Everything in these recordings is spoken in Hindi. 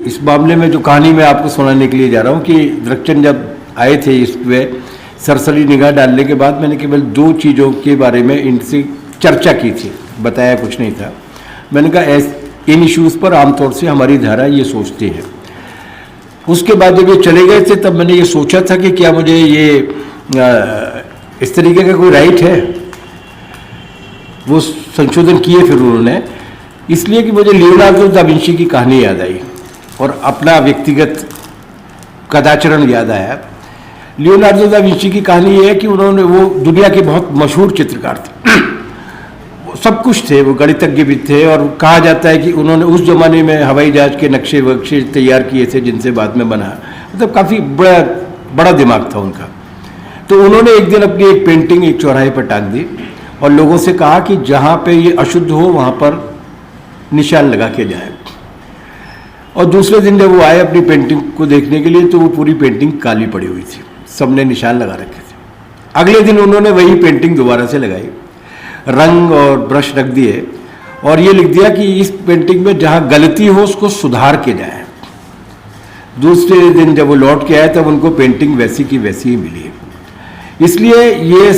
इस मामले में जो कहानी मैं आपको सुनाने के लिए जा रहा हूँ कि द्रकचंद जब आए थे इस पे सरसरी निगाह डालने के बाद मैंने केवल 2 चीज़ों के बारे में इनसे चर्चा की थी, बताया कुछ नहीं था। मैंने कहा इन इश्यूज़ पर आमतौर से हमारी धारा ये सोचती है। उसके बाद जब ये चले गए थे तब मैंने ये सोचा था कि क्या मुझे ये इस तरीके का कोई राइट है। वो संशोधन किए फिर उन्होंने, इसलिए कि मुझे लियोनार्डो दा विंची की कहानी याद आई और अपना व्यक्तिगत कदाचरण याद आया। लियोनार्डो दा विंची की कहानी ये है कि उन्होंने, वो दुनिया के बहुत मशहूर चित्रकार थे सब कुछ थे, वो गणितज्ञ भी थे और कहा जाता है कि उन्होंने उस ज़माने में हवाई जहाज़ के नक्शे वक्शे तैयार किए थे जिनसे बाद में बना, मतलब काफ़ी बड़ा दिमाग था उनका। तो उन्होंने एक दिन अपनी एक पेंटिंग एक चौराहे पर टांग दी और लोगों से कहा कि जहाँ पे ये अशुद्ध हो वहाँ पर निशान लगा के जाए। और दूसरे दिन जब वो आए अपनी पेंटिंग को देखने के लिए तो वो पूरी पेंटिंग काली पड़ी हुई थी, सबने निशान लगा रखे थे। अगले दिन उन्होंने वही पेंटिंग दोबारा से लगाई, रंग और ब्रश रख दिए और ये लिख दिया कि इस पेंटिंग में जहाँ गलती हो उसको सुधार के जाए। दूसरे दिन जब वो लौट के आए तब उनको पेंटिंग वैसी की वैसी ही मिली। इसलिए ये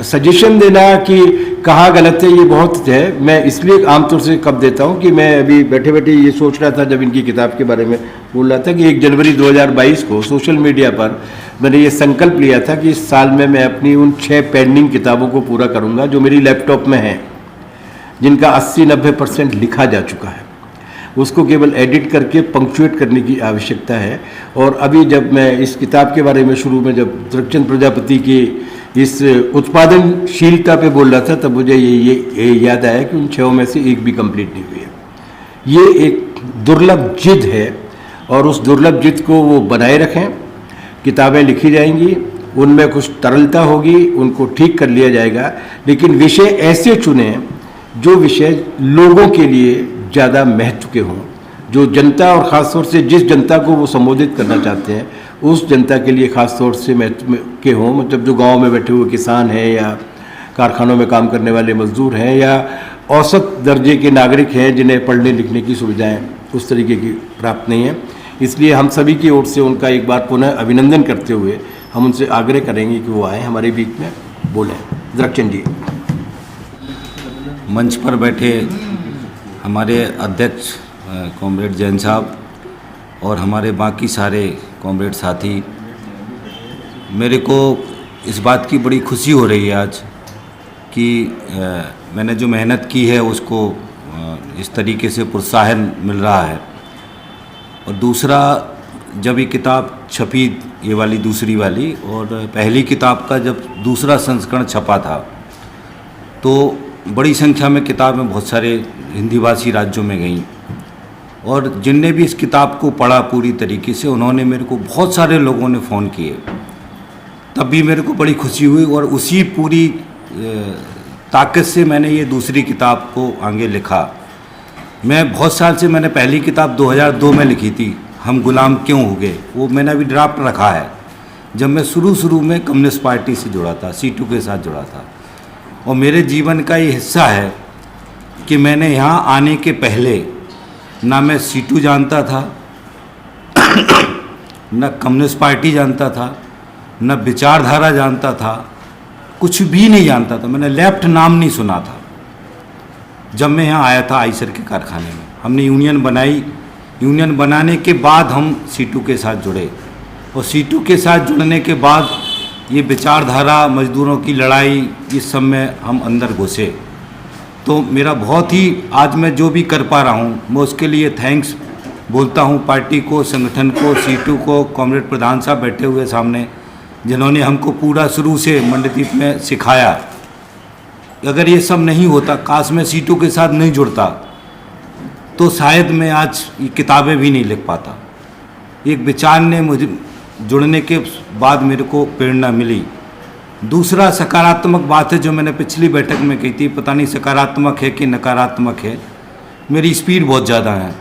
सजेशन देना कि कहाँ गलत है ये बहुत है। मैं इसलिए आमतौर से कब देता हूँ कि मैं अभी बैठे बैठे ये सोच रहा था जब इनकी किताब के बारे में बोल रहा था कि 1 जनवरी 2022 को सोशल मीडिया पर मैंने ये संकल्प लिया था कि इस साल में मैं अपनी उन 6 पेंडिंग किताबों को पूरा करूँगा जो मेरी लैपटॉप में हैं, जिनका 80-90% लिखा जा चुका है। उसको केवल एडिट करके पंक्चुएट करने की आवश्यकता है। और अभी जब मैं इस किताब के बारे में शुरू में जब द्रकचंद प्रजापति की इस उत्पादनशीलता पे बोल रहा था तब मुझे ये याद आया कि उन 6 में से एक भी कंप्लीट नहीं हुई है। ये एक दुर्लभ जिद है और उस दुर्लभ जिद को वो बनाए रखें। किताबें लिखी जाएंगी, उनमें कुछ तरलता होगी, उनको ठीक कर लिया जाएगा, लेकिन विषय ऐसे चुने जो विषय लोगों के लिए ज़्यादा महत्व के हों, जो जनता और ख़ासतौर से जिस जनता को वो संबोधित करना चाहते हैं उस जनता के लिए ख़ास तौर से महत्व के हों। मतलब जो गांव में बैठे हुए किसान हैं या कारखानों में काम करने वाले मजदूर हैं या औसत दर्जे के नागरिक हैं जिन्हें पढ़ने लिखने की सुविधाएं उस तरीके की प्राप्त नहीं है। इसलिए हम सभी की ओर से उनका एक बार पुनः अभिनंदन करते हुए हम उनसे आग्रह करेंगे कि वो आए हमारे बीच में बोलें। द्रकचंद जी। मंच पर बैठे हमारे अध्यक्ष कॉमरेड जैन साहब और हमारे बाकी सारे कॉमरेड साथी, मेरे को इस बात की बड़ी खुशी हो रही है आज कि मैंने जो मेहनत की है उसको इस तरीके से प्रोत्साहन मिल रहा है। और दूसरा, जब ये किताब छपी, ये वाली दूसरी वाली, और पहली किताब का जब दूसरा संस्करण छपा था तो बड़ी संख्या में किताबें बहुत सारे हिंदी भाषी राज्यों में गईं और जिनने भी इस किताब को पढ़ा पूरी तरीके से, उन्होंने मेरे को, बहुत सारे लोगों ने फ़ोन किए, तब भी मेरे को बड़ी खुशी हुई। और उसी पूरी ताकत से मैंने ये दूसरी किताब को आगे लिखा। मैं बहुत साल से, मैंने पहली किताब 2002 में लिखी थी, हम गुलाम क्यों हो गए, वो मैंने अभी ड्राफ्ट रखा है। जब मैं शुरू में कम्युनिस्ट पार्टी से जुड़ा था, सीटू के साथ जुड़ा था, और मेरे जीवन का ये हिस्सा है कि मैंने यहाँ आने के पहले ना मैं सीटू जानता था, न कम्युनिस्ट पार्टी जानता था, न विचारधारा जानता था, कुछ भी नहीं जानता था। मैंने लेफ्ट नाम नहीं सुना था। जब मैं यहाँ आया था आइसर के कारखाने में, हमने यूनियन बनाई। यूनियन बनाने के बाद हम सीटू के साथ जुड़े और सीटू के साथ जुड़ने के बाद ये विचारधारा, मजदूरों की लड़ाई, इस सब में हम अंदर घुसे। तो मेरा बहुत ही, आज मैं जो भी कर पा रहा हूँ मैं उसके लिए थैंक्स बोलता हूँ पार्टी को, संगठन को, सीटू को, कॉमरेड प्रधान साहब बैठे हुए सामने, जिन्होंने हमको पूरा शुरू से मंडदीप में सिखाया। अगर ये सब नहीं होता, काश मैं सीटू के साथ नहीं जुड़ता, तो शायद मैं आज ये किताबें भी नहीं लिख पाता। एक विचार ने मुझे जुड़ने के बाद मेरे को प्रेरणा मिली। दूसरा सकारात्मक बात है जो मैंने पिछली बैठक में कही थी, पता नहीं सकारात्मक है कि नकारात्मक है, मेरी स्पीड बहुत ज़्यादा है।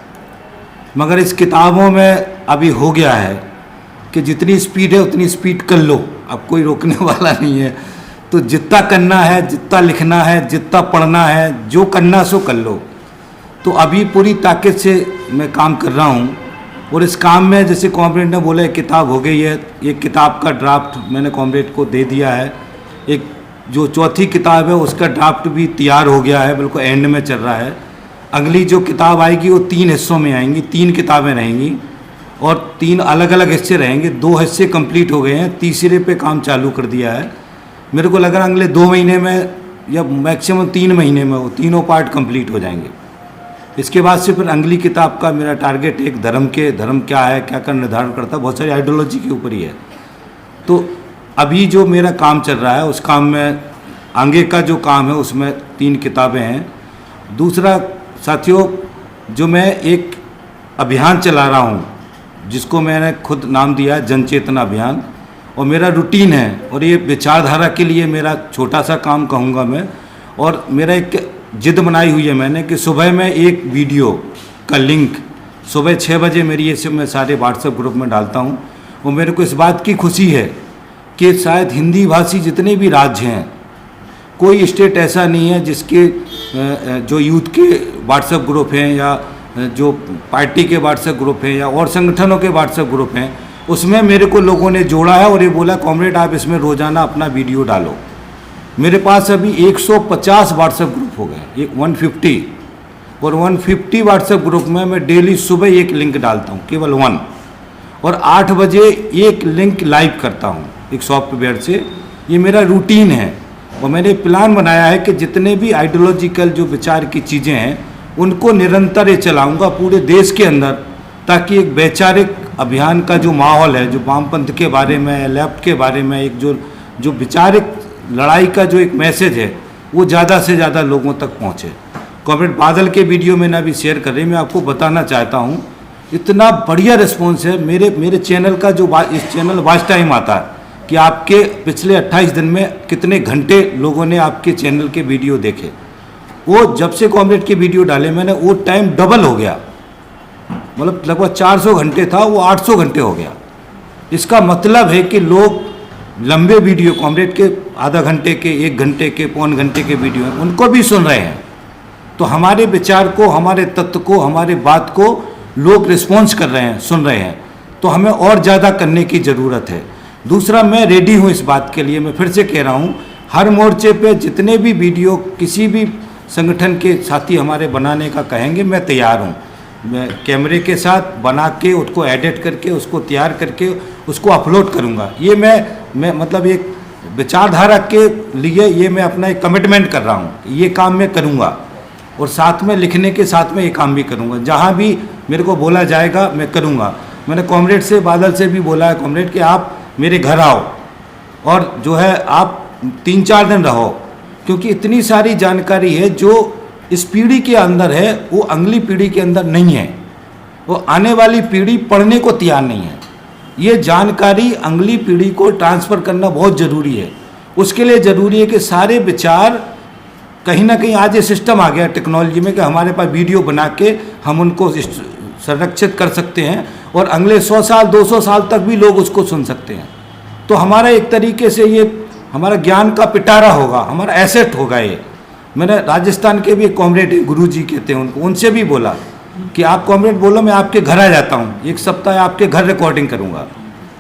मगर इस किताबों में अभी हो गया है कि जितनी स्पीड है उतनी स्पीड कर लो, अब कोई रोकने वाला नहीं है। तो जितना करना है, जितना लिखना है, जितना पढ़ना है, जो करना सो कर लो। तो अभी पूरी ताकत से मैं काम कर रहा हूँ और इस काम में जैसे कॉमरेड ने बोला एक किताब हो गई है, एक किताब का ड्राफ्ट मैंने कॉमरेड को दे दिया है। एक जो चौथी किताब है उसका ड्राफ्ट भी तैयार हो गया है, बिल्कुल एंड में चल रहा है। अगली जो किताब आएगी वो 3 हिस्सों में आएंगी, 3 किताबें रहेंगी और 3 अलग अलग हिस्से रहेंगे। 2 हिस्से कंप्लीट हो गए हैं, तीसरे पे काम चालू कर दिया है। मेरे को लग रहा है अगले 2 महीने में या मैक्सिमम 3 महीने में वो तीनों पार्ट कंप्लीट हो जाएंगे। इसके बाद से फिर अगली किताब का मेरा टारगेट एक धर्म क्या है, क्या कर निर्धारण करता है, बहुत सारी आइडियोलॉजी के ऊपर ही है। तो अभी जो मेरा काम चल रहा है उस काम में आगे का जो काम है उसमें 3 किताबें हैं। दूसरा साथियों, जो मैं एक अभियान चला रहा हूँ जिसको मैंने खुद नाम दिया है जन चेतना अभियान, और मेरा रूटीन है और ये विचारधारा के लिए मेरा छोटा सा काम कहूँगा मैं। और मेरा एक जिद बनाई हुई है मैंने कि सुबह में एक वीडियो का लिंक सुबह 6 बजे मेरी ये मैं सारे व्हाट्सएप ग्रुप में डालता हूँ। और मेरे को इस बात की खुशी है कि शायद हिंदी भाषी जितने भी राज्य हैं, कोई स्टेट ऐसा नहीं है जिसके जो यूथ के व्हाट्सएप ग्रुप हैं या जो पार्टी के व्हाट्सएप ग्रुप हैं या और संगठनों के व्हाट्सएप ग्रुप हैं, उसमें मेरे को लोगों ने जोड़ा है और ये बोला कॉमरेड आप इसमें रोज़ाना अपना वीडियो डालो। मेरे पास अभी 150 व्हाट्सएप ग्रुप हो गए, 150, और 150 व्हाट्सएप ग्रुप में मैं डेली सुबह एक लिंक डालता हूँ, केवल 1, और 8 बजे एक लिंक लाइव करता हूँ एक सॉफ्टवेयर से। ये मेरा रूटीन है और मैंने प्लान बनाया है कि जितने भी आइडियोलॉजिकल जो विचार की चीज़ें हैं उनको निरंतर ये चलाऊँगा पूरे देश के अंदर, ताकि एक वैचारिक अभियान का जो माहौल है, जो वामपंथ के बारे में, लेफ्ट के बारे में, एक जो विचारिक लड़ाई का जो एक मैसेज है वो ज़्यादा से ज़्यादा लोगों तक पहुँचे। कॉमरेड बादल के वीडियो में ना भी शेयर कर रहे, मैं आपको बताना चाहता हूँ इतना बढ़िया रिस्पॉन्स है। मेरे चैनल का जो इस चैनल वॉच टाइम आता है कि आपके पिछले 28 दिन में कितने घंटे लोगों ने आपके चैनल के वीडियो देखे, वो जब से कॉमरेड के वीडियो डाले मैंने वो टाइम डबल हो गया, मतलब लगभग 400 घंटे था वो 800 घंटे हो गया। इसका मतलब है कि लोग लंबे वीडियो कॉमरेड के आधा घंटे के, 1 घंटे के, पौन घंटे के वीडियो हैं उनको भी सुन रहे हैं। तो हमारे विचार को, हमारे तत्व को, हमारे बात को लोग रिस्पॉन्स कर रहे हैं, सुन रहे हैं। तो हमें और ज़्यादा करने की ज़रूरत है। दूसरा, मैं रेडी हूँ इस बात के लिए, मैं फिर से कह रहा हूँ, हर मोर्चे पे जितने भी वीडियो किसी भी संगठन के साथी हमारे बनाने का कहेंगे मैं तैयार हूँ। मैं कैमरे के साथ बना के उसको एडिट करके उसको तैयार करके उसको अपलोड करूँगा। ये मैं मतलब एक विचारधारा के लिए ये मैं अपना एक कमिटमेंट कर रहा हूँ, ये काम मैं करूँगा। और साथ में लिखने के साथ में ये काम भी करूँगा, जहाँ भी मेरे को बोला जाएगा मैं करूँगा। मैंने कॉमरेड से, बादल से भी बोला है कॉमरेड कि आप मेरे घर आओ और जो है आप 3-4 दिन रहो, क्योंकि इतनी सारी जानकारी है जो इस पीढ़ी के अंदर है वो अगली पीढ़ी के अंदर नहीं है। वो आने वाली पीढ़ी पढ़ने को तैयार नहीं है। ये जानकारी अगली पीढ़ी को ट्रांसफ़र करना बहुत ज़रूरी है। उसके लिए ज़रूरी है कि सारे विचार कहीं ना कहीं, आज ये सिस्टम आ गया टेक्नोलॉजी में कि हमारे पास वीडियो बना के हम उनको संरक्षित कर सकते हैं और अगले 100 साल 200 साल तक भी लोग उसको सुन सकते हैं। तो हमारा एक तरीके से ये हमारा ज्ञान का पिटारा होगा, हमारा एसेट होगा ये। मैंने राजस्थान के भी एक कॉमरेड गुरुजी कहते हैं उनको, उनसे भी बोला कि आप कॉमरेड बोलो मैं आपके घर आ जाता हूँ, 1 सप्ताह आपके घर रिकॉर्डिंग करूँगा।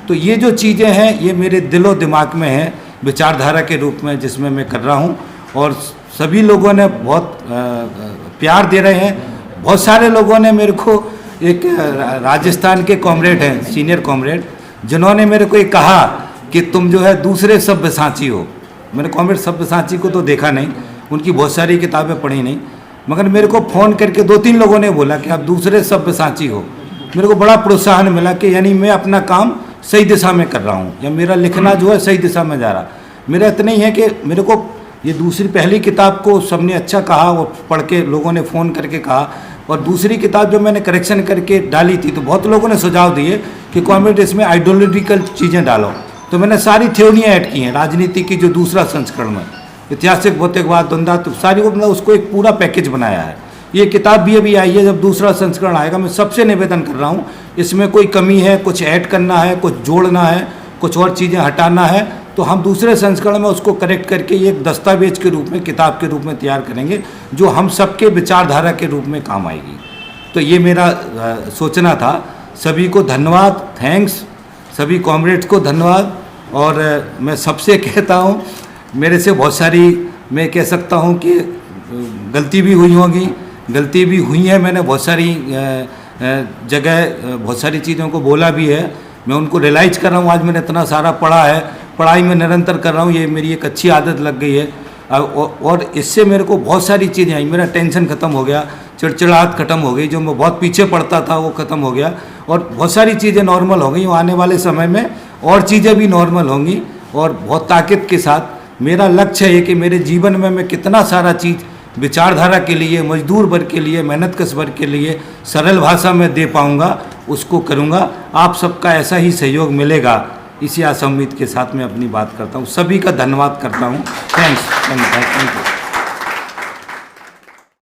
तो ये जो चीज़ें हैं ये मेरे दिलो दिमाग में है विचारधारा के रूप में जिसमें मैं कर रहा हूँ। और सभी लोगों ने बहुत प्यार दे रहे हैं। बहुत सारे लोगों ने मेरे को, एक राजस्थान के कॉमरेड हैं, सीनियर कॉमरेड, जिन्होंने मेरे को एक कहा कि तुम जो है दूसरे सब्यसाची हो। मैंने कॉमरेड सब्यसाची को तो देखा नहीं, उनकी बहुत सारी किताबें पढ़ी नहीं, मगर मेरे को फ़ोन करके 2-3 लोगों ने बोला कि आप दूसरे सब्यसाची हो। मेरे को बड़ा प्रोत्साहन मिला कि यानी मैं अपना काम सही दिशा में कर रहा हूँ, या मेरा लिखना जो है सही दिशा में जा रहा। मेरा इतना ही है कि मेरे को ये पहली किताब को सबने अच्छा कहा और पढ़ के लोगों ने फ़ोन करके कहा, और दूसरी किताब जो मैंने करेक्शन करके डाली थी तो बहुत लोगों ने सुझाव दिए कि कॉमरेड इसमें आइडियोलॉजिकल चीज़ें डालो। तो मैंने सारी थ्योरियाँ ऐड की हैं राजनीति की, जो दूसरा संस्करण में ऐतिहासिक भौतिकवाद, द्वंद्वात्मक, सारी को मतलब उसको एक पूरा पैकेज बनाया है। ये किताब भी अभी आई है, जब दूसरा संस्करण आएगा मैं सबसे निवेदन कर रहा हूँ इसमें कोई कमी है, कुछ ऐड करना है, कुछ जोड़ना है, कुछ और चीज़ें हटाना है, तो हम दूसरे संस्करण में उसको करेक्ट करके ये एक दस्तावेज के रूप में, किताब के रूप में तैयार करेंगे जो हम सबके विचारधारा के रूप में काम आएगी। तो ये मेरा सोचना था। सभी को धन्यवाद, थैंक्स, सभी कॉमरेड्स को धन्यवाद। और मैं सबसे कहता हूँ, मेरे से बहुत सारी, मैं कह सकता हूँ कि गलती भी हुई होगी, गलती भी हुई है, मैंने बहुत सारी जगह बहुत सारी चीज़ों को बोला भी है, मैं उनको रियलाइज़ कर रहा हूँ। आज मैंने इतना सारा पढ़ा है, पढ़ाई में निरंतर कर रहा हूँ, ये मेरी एक अच्छी आदत लग गई है। और इससे मेरे को बहुत सारी चीज़ें आई, मेरा टेंशन ख़त्म हो गया, चिड़चिड़ाहट ख़त्म हो गई, जो मैं बहुत पीछे पड़ता था वो ख़त्म हो गया, और बहुत सारी चीज़ें नॉर्मल हो गई। आने वाले समय में और चीज़ें भी नॉर्मल होंगी, और बहुत ताकत के साथ मेरा लक्ष्य है कि मेरे जीवन में मैं कितना सारा चीज़ विचारधारा के लिए, मजदूर वर्ग के लिए, मेहनतकश वर्ग के लिए सरल भाषा में दे पाऊँगा, उसको करूँगा। आप सबका ऐसा ही सहयोग मिलेगा, इसी आशा उम्मीद के साथ मैं अपनी बात करता हूँ। सभी का धन्यवाद करता हूँ। Thanks, thank you.